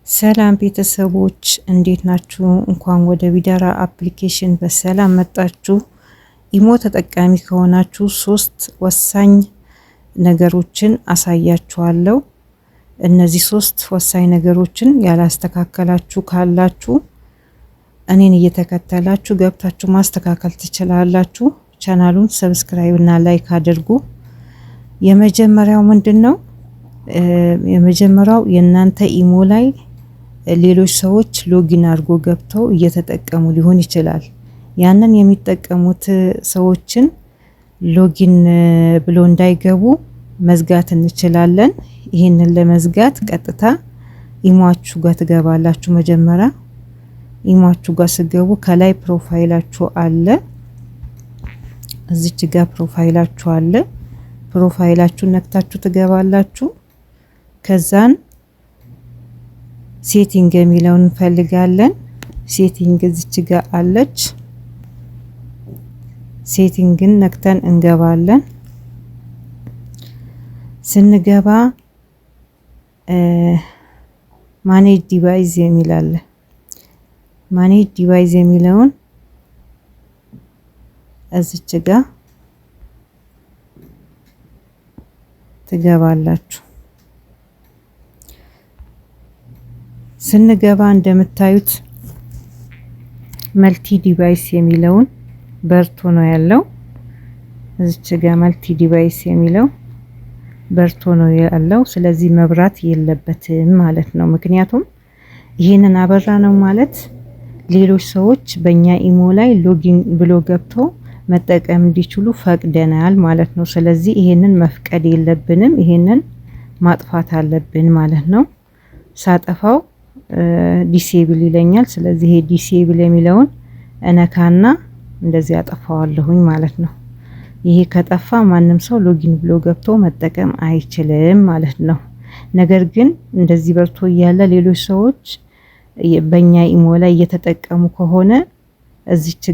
ሰላም ቤተሰቦች እንዴት ናችሁ? እንኳን ወደ ቢዳራ አፕሊኬሽን በሰላም መጣችሁ። ኢሞ ተጠቃሚ ከሆናችሁ 3 ወሳኝ ነገሮችን አሳያችኋለሁ። እነዚህ 3 ወሳኝ ነገሮችን ያላስተካከላችሁ ካላችሁ እኔን እየተከተላችሁ ገብታችሁ ማስተካከል ትችላላችሁ። ቻናሉን ሰብስክራይብ እና ላይክ አድርጉ። የመጀመሪያው ምንድነው? የመጀመሪያው የናንተ ኢሞ ላይ ሌሎች ሰዎች ሎጊን አድርጎ ገብተው እየተጠቀሙ ሊሆን ይችላል። ያንን የሚጠቀሙት ሰዎችን ሎጊን ብሎ እንዳይገቡ መዝጋት እንችላለን። ይሄንን ለመዝጋት ቀጥታ ኢሞአችሁ ጋር ትገባላችሁ። መጀመሪያ ኢሞአችሁ ጋር ስገቡ ከላይ ፕሮፋይላችሁ አለ። እዚች ጋር ፕሮፋይላችሁ አለ። ፕሮፋይላችሁን ነክታችሁ ትገባላችሁ። ከዛን ሴቲንግ የሚለውን እንፈልጋለን። ሴቲንግ እዚች ጋር አለች። ሴቲንግን ነክተን እንገባለን። ስንገባ ማኔጅ ዲቫይስ የሚል አለ። ማኔጅ ዲቫይስ የሚለውን እዚች ጋር ትገባላችሁ። ስንገባ እንደምታዩት መልቲ ዲቫይስ የሚለውን በርቶ ነው ያለው። እዚች ጋር መልቲ ዲቫይስ የሚለው በርቶ ነው ያለው። ስለዚህ መብራት የለበትም ማለት ነው። ምክንያቱም ይሄንን አበራ ነው ማለት ሌሎች ሰዎች በእኛ ኢሞ ላይ ሎጊን ብሎ ገብተው መጠቀም እንዲችሉ ፈቅደናል ማለት ነው። ስለዚህ ይሄንን መፍቀድ የለብንም። ይሄንን ማጥፋት አለብን ማለት ነው። ሳጠፋው ዲሴብል ይለኛል። ስለዚህ ይሄ ዲሴብል የሚለውን እነካና እንደዚህ አጠፋዋለሁኝ ማለት ነው። ይሄ ከጠፋ ማንም ሰው ሎጊን ብሎ ገብቶ መጠቀም አይችልም ማለት ነው። ነገር ግን እንደዚህ በርቶ እያለ ሌሎች ሰዎች በእኛ ኢሞ ላይ እየተጠቀሙ ከሆነ እዚች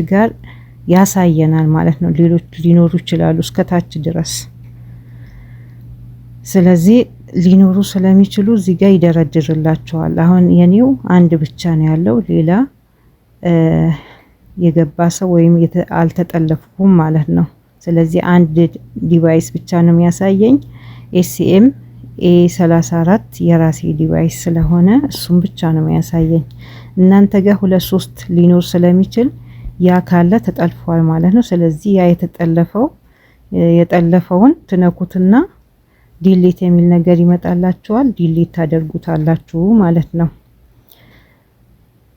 ጋር ያሳየናል ማለት ነው። ሌሎች ሊኖሩ ይችላሉ እስከታች ድረስ። ስለዚህ ሊኖሩ ስለሚችሉ እዚህ ጋር ይደረድርላቸዋል። አሁን የኔው አንድ ብቻ ነው ያለው፣ ሌላ የገባ ሰው ወይም አልተጠለፍኩም ማለት ነው። ስለዚህ አንድ ዲቫይስ ብቻ ነው የሚያሳየኝ። ኤስኤም ኤ34 የራሴ ዲቫይስ ስለሆነ እሱም ብቻ ነው የሚያሳየኝ። እናንተ ጋር 2-3 ሊኖር ስለሚችል ያ ካለ ተጠልፏል ማለት ነው። ስለዚህ ያ የጠለፈውን ትነኩትና ዲሊት የሚል ነገር ይመጣላችኋል። ዲሊት ታደርጉታላችሁ ማለት ነው።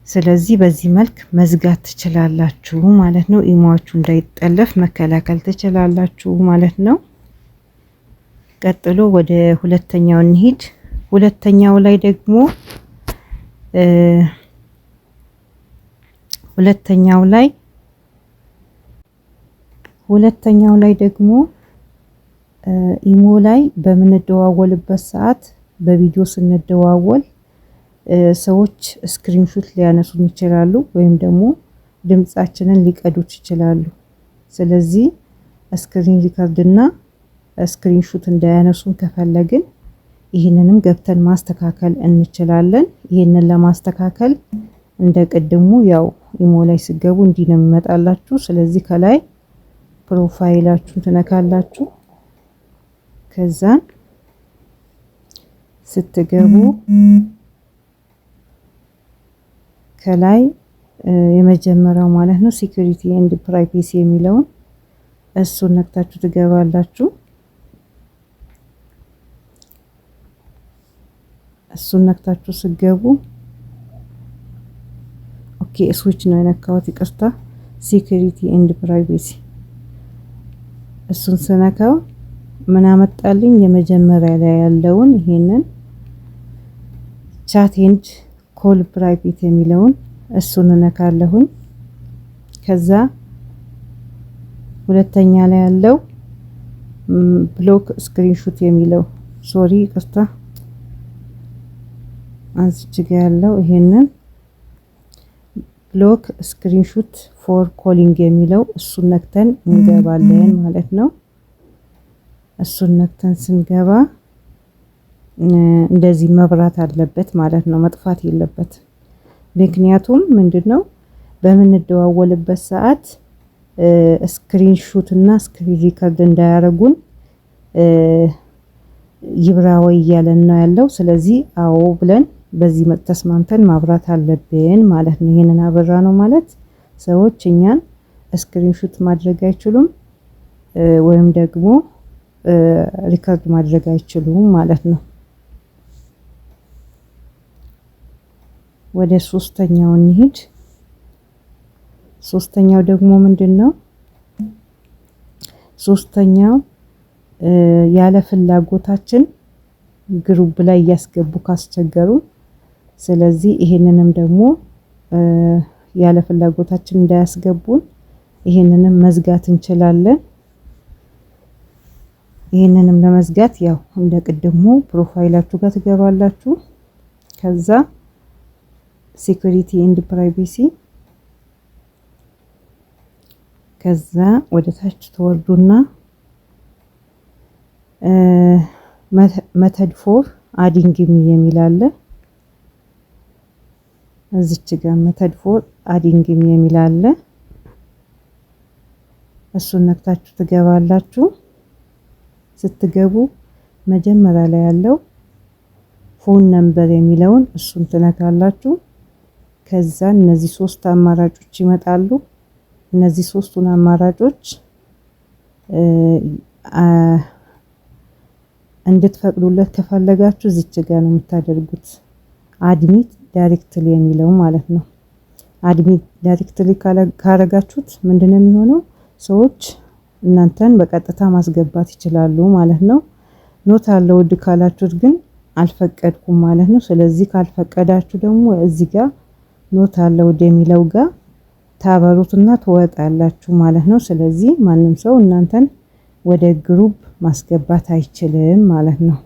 ስለዚህ በዚህ መልክ መዝጋት ትችላላችሁ ማለት ነው። ኢሞአችሁ እንዳይጠለፍ መከላከል ትችላላችሁ ማለት ነው። ቀጥሎ ወደ ሁለተኛው እንሂድ። ሁለተኛው ላይ ደግሞ ኢሞ ላይ በምንደዋወልበት ሰዓት በቪዲዮ ስንደዋወል ሰዎች ስክሪንሾት ሊያነሱን ይችላሉ፣ ወይም ደግሞ ድምጻችንን ሊቀዱት ይችላሉ። ስለዚህ ስክሪን ሪከርድ እና ስክሪንሾት እንዳያነሱን ከፈለግን ይህንንም ገብተን ማስተካከል እንችላለን። ይህንን ለማስተካከል እንደ ቅድሙ ያው ኢሞ ላይ ሲገቡ እንዲህ ነው የሚመጣላችሁ። ስለዚህ ከላይ ፕሮፋይላችሁን ትነካላችሁ። ከዛን ስትገቡ ከላይ የመጀመሪያው ማለት ነው ሴኩሪቲ ኤንድ ፕራይቬሲ የሚለውን እሱን ነክታችሁ ትገባላችሁ። እሱን ነክታችሁ ስገቡ ኦኬ ስዊች ነው የነካሁት፣ ይቅርታ። ሴኩሪቲ ኤንድ ፕራይቬሲ እሱን ስነካው ምን አመጣልኝ? የመጀመሪያ ላይ ያለውን ይሄንን ቻት ኤንድ ኮል ፕራይቬት የሚለውን እሱን ነካለሁኝ። ከዛ ሁለተኛ ላይ ያለው ብሎክ ስክሪንሾት የሚለው ሶሪ ይቅርታ እዚች ጋር ያለው ይሄንን ብሎክ ስክሪንሾት ፎር ኮሊንግ የሚለው እሱን ነክተን እንገባለን ማለት ነው። እሱን ነክተን ስንገባ እንደዚህ መብራት አለበት ማለት ነው፣ መጥፋት የለበትም። ምክንያቱም ምንድነው በምንደዋወልበት ሰዓት ስክሪን ሹት እና ስክሪን ሪከርድ እንዳያረጉን ይብራ ወይ እያለን ነው ያለው። ስለዚህ አዎ ብለን በዚህ ተስማምተን ማብራት አለብን ማለት ነው። ይሄንን አበራ ነው ማለት ሰዎች እኛን ስክሪን ሹት ማድረግ አይችሉም ወይም ደግሞ ሪከርድ ማድረግ አይችሉም ማለት ነው። ወደ ሶስተኛው እንሂድ። ሶስተኛው ደግሞ ምንድነው? ሶስተኛው ያለ ፍላጎታችን ግሩፕ ላይ እያስገቡ ካስቸገሩ፣ ስለዚህ ይሄንንም ደግሞ ያለ ፍላጎታችን እንዳያስገቡን ይሄንንም መዝጋት እንችላለን። ይሄንንም ለመዝጋት ያው እንደ ቅድሙ ፕሮፋይላችሁ ጋር ትገባላችሁ። ከዛ ሴኩሪቲ ኤንድ ፕራይቬሲ፣ ከዛ ወደ ታች ተወርዱና መተድ ፎር አዲንግ ሚ የሚል አለ። እዚች ጋር መተድ ፎር አዲንግ ሚ የሚል አለ። እሱን ነክታችሁ ትገባላችሁ። ስትገቡ መጀመሪያ ላይ ያለው ፎን ነምበር የሚለውን እሱን ትነካላችሁ። ከዛ እነዚህ ሶስት አማራጮች ይመጣሉ። እነዚህ ሶስቱን አማራጮች እንድትፈቅዱለት ከፈለጋችሁ እዚች ጋር ነው የምታደርጉት፣ አድሚት ዳይሬክትሊ የሚለው ማለት ነው። አድሚት ዳይሬክትሊ ካረጋችሁት ምንድነው የሚሆነው? ሰዎች እናንተን በቀጥታ ማስገባት ይችላሉ ማለት ነው። ኖት አለው ውድ ካላችሁት ግን አልፈቀድኩም ማለት ነው። ስለዚህ ካልፈቀዳችሁ ደግሞ እዚህ ጋር ኖት አለው ውድ የሚለው ጋር ታበሩትና ትወጣላችሁ ማለት ነው። ስለዚህ ማንም ሰው እናንተን ወደ ግሩፕ ማስገባት አይችልም ማለት ነው።